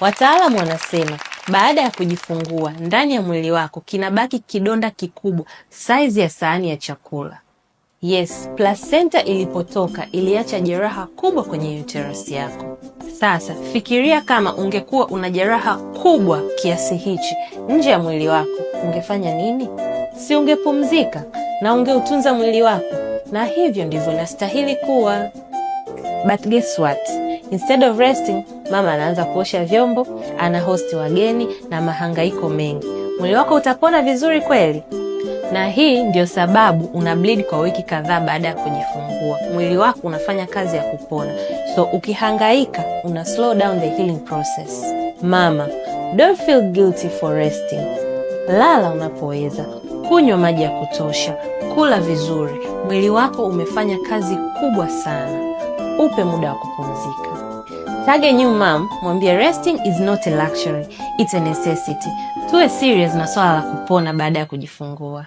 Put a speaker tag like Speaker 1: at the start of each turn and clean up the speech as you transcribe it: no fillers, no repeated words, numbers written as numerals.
Speaker 1: Wataalamu wanasema baada ya kujifungua, ndani ya mwili wako kinabaki kidonda kikubwa saizi ya sahani ya chakula. Yes, placenta ilipotoka iliacha jeraha kubwa kwenye uterus yako. Sasa fikiria kama ungekuwa una jeraha kubwa kiasi hichi nje ya mwili wako, ungefanya nini? Si ungepumzika na ungeutunza mwili wako, na hivyo ndivyo inastahili kuwa. But guess what? Instead of resting, mama anaanza kuosha vyombo, ana hosti wageni na mahangaiko mengi. Mwili wako utapona vizuri kweli? Na hii ndio sababu una bleed kwa wiki kadhaa baada ya kujifungua. Mwili wako unafanya kazi ya kupona. So ukihangaika, una slow down the healing process. Mama, don't feel guilty for resting. Lala unapoweza, kunywa maji ya kutosha, kula vizuri. Mwili wako umefanya kazi kubwa sana. Upe muda wa kupumzika. Tag a new mom, mwambie resting is not a luxury, it's a necessity. Tuwe serious na swala la kupona baada ya kujifungua.